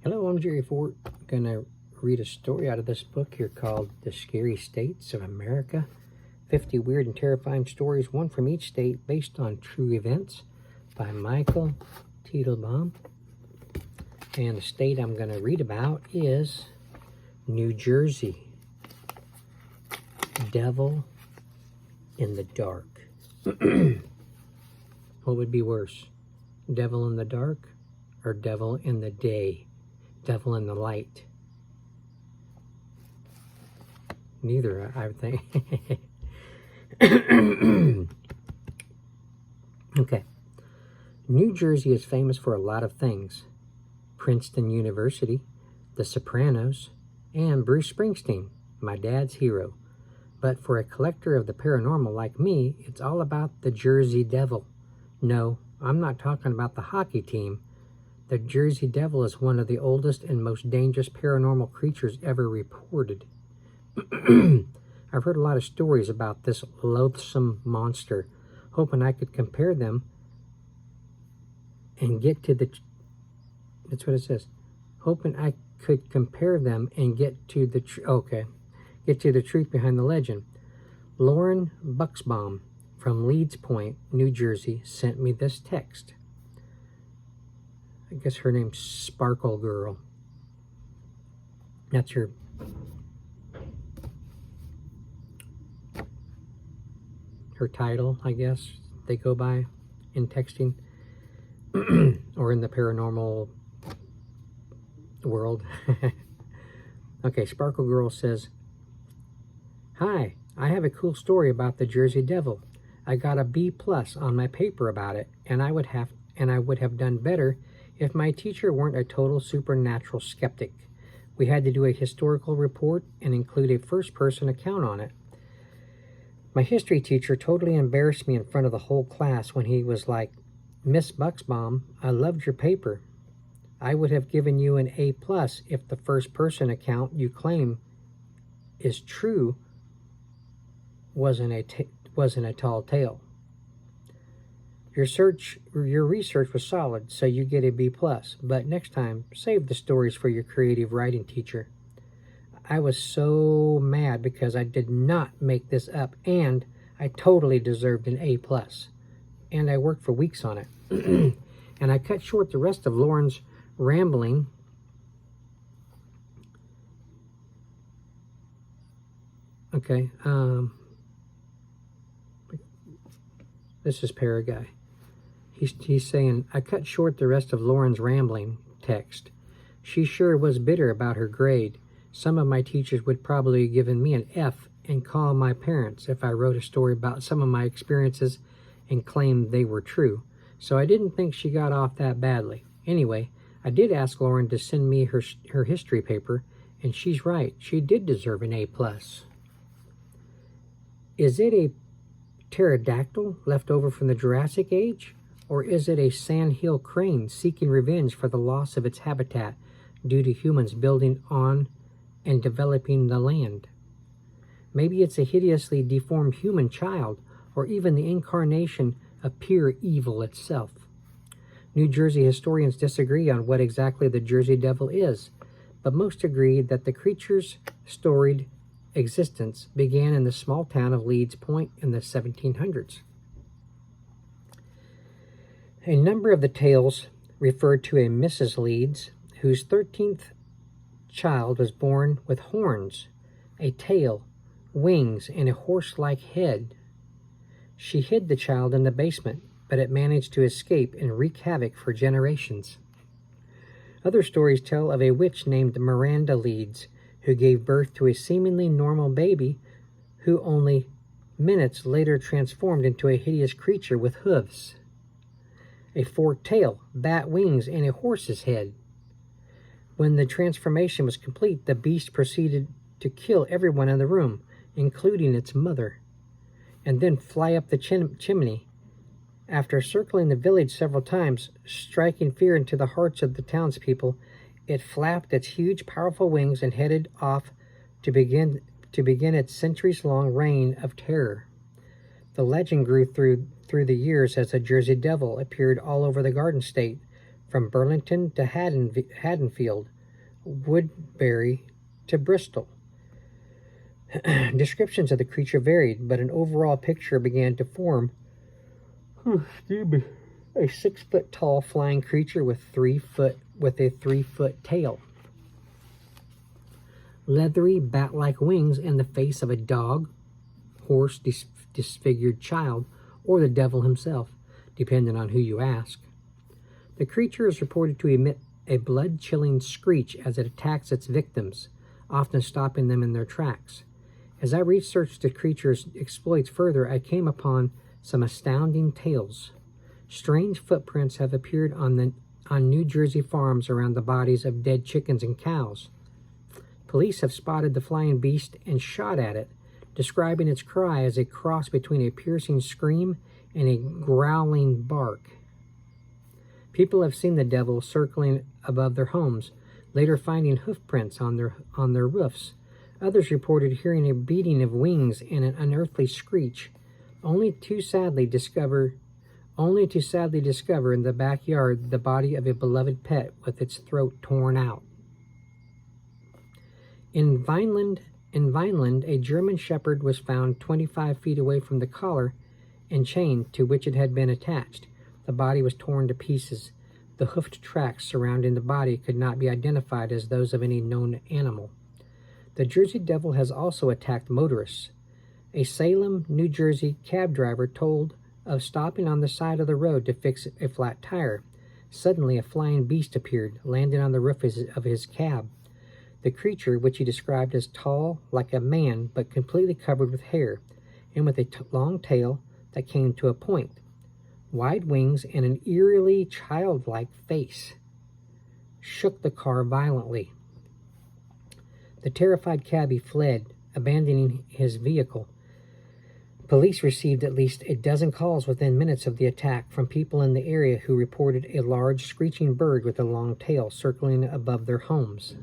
Hello, I'm Jerry Fort. I'm going to read a story out of this book here called The Scary States of America. 50 Weird and Terrifying Stories, one from each state, based on true events, by Michael Teitelbaum. And the state I'm going to read about is New Jersey. Devil in the dark. What would be worse? Devil in the dark or devil in the day? Devil in the light? Neither, I think. Okay. New Jersey is famous for a lot of things. Princeton University, The Sopranos, and Bruce Springsteen, my dad's hero. But for a collector of the paranormal like me, it's all about the Jersey Devil. No, I'm not talking about the hockey team. The Jersey Devil is one of the oldest and most dangerous paranormal creatures ever reported. I've heard a lot of stories about this loathsome monster, hoping I could compare them and get to the... That's what it says. Hoping I could compare them and get to the... Get to the truth behind the legend. Lauren Buxbaum from Leeds Point, New Jersey, sent me this text. I guess her name's Sparkle Girl. That's her title, I guess, they go by in texting or in the paranormal world. Okay, Sparkle Girl says, "Hi, I have a cool story about the Jersey Devil. I got a B+ on my paper about it, and I would have done better if my teacher weren't a total supernatural skeptic. We had to do a historical report and include a first-person account on it. My history teacher totally embarrassed me in front of the whole class when he was like, 'Miss Buxbaum, I loved your paper. I would have given you an A+ if the first-person account you claim is true wasn't a tall tale. Your research was solid, so you get a B+, but next time, save the stories for your creative writing teacher.' I was so mad because I did not make this up, and I totally deserved an A+. And I worked for weeks on it." And I cut short the rest of Lauren's rambling. Okay, this is Paraguay. He's saying, "I cut short the rest of Lauren's rambling text. She sure was bitter about her grade. Some of my teachers would probably have given me an F and call my parents if I wrote a story about some of my experiences and claimed they were true. So I didn't think she got off that badly. Anyway, I did ask Lauren to send me her history paper, and she's right. She did deserve an A+. Is it a pterodactyl left over from the Jurassic Age? Or is it a sandhill crane seeking revenge for the loss of its habitat due to humans building on and developing the land? Maybe it's a hideously deformed human child, or even the incarnation of pure evil itself. New Jersey historians disagree on what exactly the Jersey Devil is, but most agree that the creature's storied existence began in the small town of Leeds Point in the 1700s. A number of the tales referred to a Mrs. Leeds, whose 13th child was born with horns, a tail, wings, and a horse-like head. She hid the child in the basement, but it managed to escape and wreak havoc for generations. Other stories tell of a witch named Miranda Leeds, who gave birth to a seemingly normal baby, who only minutes later transformed into a hideous creature with hooves, a forked tail, bat wings, and a horse's head. When the transformation was complete, the beast proceeded to kill everyone in the room, including its mother, and then fly up the chimney. After circling the village several times, striking fear into the hearts of the townspeople, it flapped its huge, powerful wings and headed off to begin its centuries-long reign of terror. The legend grew through the years as the Jersey Devil appeared all over the Garden State, from Burlington to Haddonfield, Woodbury to Bristol. Descriptions of the creature varied, but an overall picture began to form. A 6-foot tall flying creature with a 3-foot tail, leathery bat-like wings, and the face of a dog, horse, disfigured child, or the devil himself, depending on who you ask. The creature is reported to emit a blood-chilling screech as it attacks its victims, often stopping them in their tracks. As I researched the creature's exploits further, I came upon some astounding tales. Strange footprints have appeared on New Jersey farms around the bodies of dead chickens and cows. Police have spotted the flying beast and shot at it, describing its cry as a cross between a piercing scream and a growling bark. People have seen the devil circling above their homes, later finding hoofprints on their roofs. Others reported hearing a beating of wings and an unearthly screech, only to sadly discover in the backyard the body of a beloved pet with its throat torn out. In Vineland, a German shepherd was found 25 feet away from the collar and chain to which it had been attached. The body was torn to pieces. The hoofed tracks surrounding the body could not be identified as those of any known animal. The Jersey Devil has also attacked motorists. A Salem, New Jersey cab driver told of stopping on the side of the road to fix a flat tire. Suddenly, a flying beast appeared, landing on the roof of his cab. The creature, which he described as tall, like a man, but completely covered with hair, and with a long tail that came to a point, wide wings, and an eerily childlike face, shook the car violently. The terrified cabbie fled, abandoning his vehicle. Police received at least a dozen calls within minutes of the attack from people in the area who reported a large screeching bird with a long tail circling above their homes.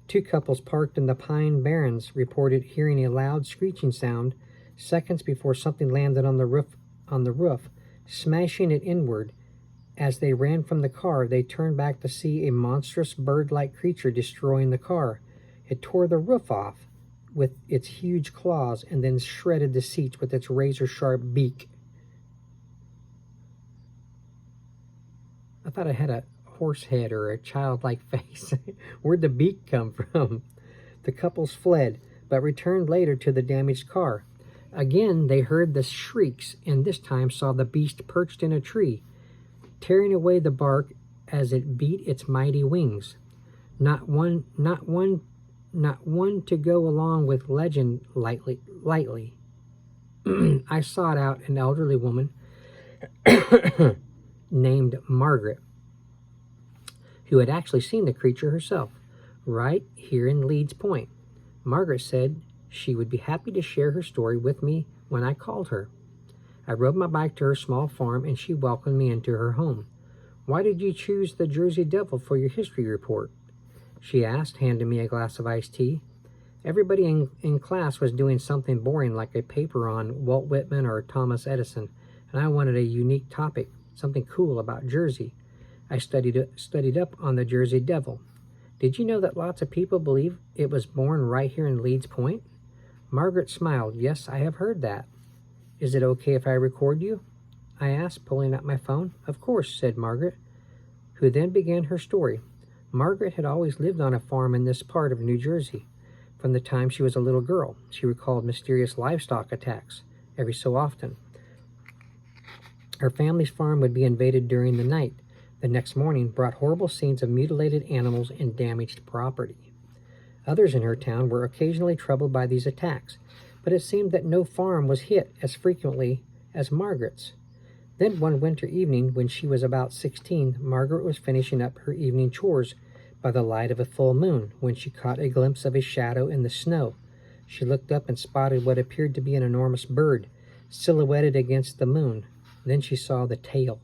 2 couples parked in the Pine Barrens reported hearing a loud screeching sound seconds before something landed on the roof, smashing it inward. As they ran from the car, they turned back to see a monstrous bird-like creature destroying the car. It tore the roof off with its huge claws and then shredded the seats with its razor-sharp beak. I thought it had a horse head or a childlike face. Where'd the beak come from? The couples fled, but returned later to the damaged car. Again, they heard the shrieks, and this time saw the beast perched in a tree, tearing away the bark as it beat its mighty wings. Not one to go along with legend lightly. I sought out an elderly woman named Margaret, who had actually seen the creature herself, right here in Leeds Point. Margaret said she would be happy to share her story with me when I called her. I rode my bike to her small farm, and she welcomed me into her home. "Why did you choose the Jersey Devil for your history report?" she asked, handing me a glass of iced tea. Everybody in class was doing something boring like a paper on Walt Whitman or Thomas Edison, and I wanted a unique topic, something cool about Jersey. I studied up on the Jersey Devil. "Did you know that lots of people believe it was born right here in Leeds Point?" Margaret smiled. "Yes, I have heard that." "Is it okay if I record you?" I asked, pulling out my phone. "Of course," said Margaret, who then began her story. Margaret had always lived on a farm in this part of New Jersey. From the time she was a little girl, she recalled mysterious livestock attacks every so often. Her family's farm would be invaded during the night. The next morning brought horrible scenes of mutilated animals and damaged property. Others in her town were occasionally troubled by these attacks, but it seemed that no farm was hit as frequently as Margaret's. Then one winter evening, when she was about 16, Margaret was finishing up her evening chores by the light of a full moon when she caught a glimpse of a shadow in the snow. She looked up and spotted what appeared to be an enormous bird, silhouetted against the moon. Then she saw the tail.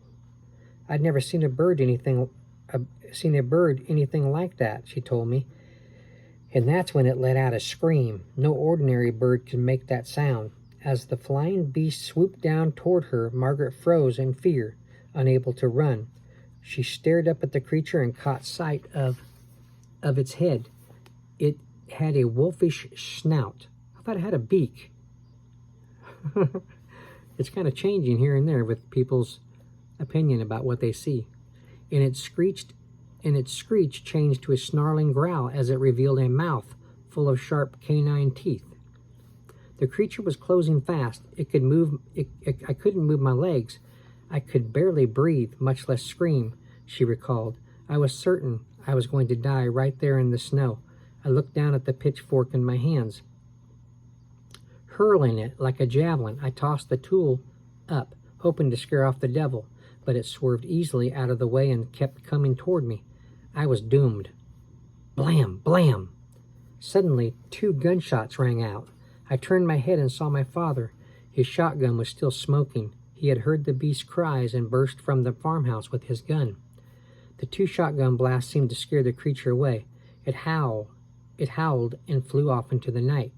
"I'd never seen a bird anything like that," she told me. And that's when it let out a scream. No ordinary bird could make that sound. As the flying beast swooped down toward her, Margaret froze in fear, unable to run. She stared up at the creature and caught sight of its head. It had a wolfish snout. I thought it had a beak. It's kind of changing here and there with people's opinion about what they see. And its screech changed to a snarling growl as it revealed a mouth full of sharp canine teeth. The creature was closing fast. I couldn't move my legs. I could barely breathe, much less scream, she recalled. I was certain I was going to die right there in the snow. I looked down at the pitchfork in my hands. Hurling it like a javelin, I tossed the tool up, hoping to scare off the devil, but it swerved easily out of the way and kept coming toward me. I was doomed. Blam! Blam! Suddenly, 2 gunshots rang out. I turned my head and saw my father. His shotgun was still smoking. He had heard the beast's cries and burst from the farmhouse with his gun. The 2 shotgun blasts seemed to scare the creature away. It howled and flew off into the night.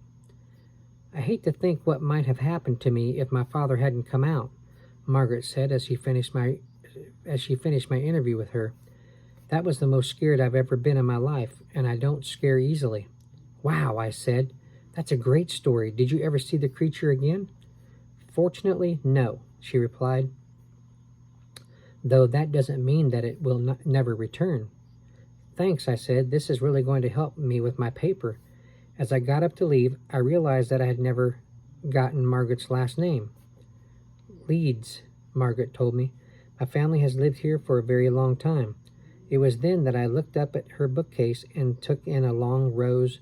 I hate to think what might have happened to me if my father hadn't come out, Margaret said as she finished my interview with her. That was the most scared I've ever been in my life, and I don't scare easily. Wow, I said. That's a great story. Did you ever see the creature again? Fortunately, no, she replied. Though that doesn't mean that it will never return. Thanks, I said. This is really going to help me with my paper. As I got up to leave, I realized that I had never gotten Margaret's last name. Leeds, Margaret told me. My family has lived here for a very long time. It was then that I looked up at her bookcase and took in the long rows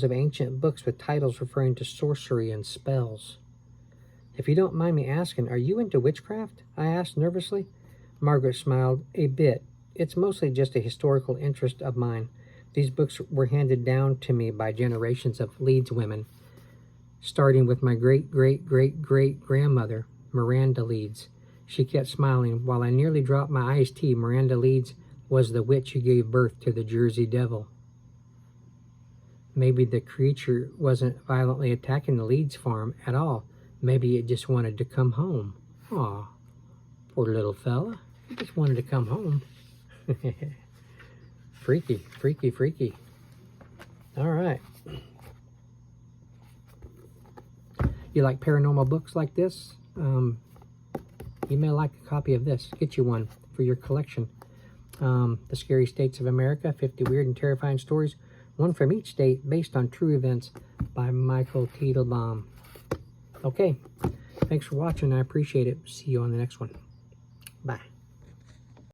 of ancient books with titles referring to sorcery and spells. If you don't mind me asking, are you into witchcraft? I asked nervously. Margaret smiled. A bit. It's mostly just a historical interest of mine. These books were handed down to me by generations of Leeds women, starting with my great-great-great-great-grandmother, Miranda Leeds. She kept smiling. While I nearly dropped my iced tea, Miranda Leeds was the witch who gave birth to the Jersey Devil. Maybe the creature wasn't violently attacking the Leeds farm at all. Maybe it just wanted to come home. Aw, poor little fella. He just wanted to come home. Freaky, freaky, freaky. All right. You like paranormal books like this? You may like a copy of this. Get you one for your collection. The Scary States of America, 50 Weird and Terrifying Stories, one from each state based on true events by Michael Teitelbaum. Okay, thanks for watching. I appreciate it. See you on the next one. Bye.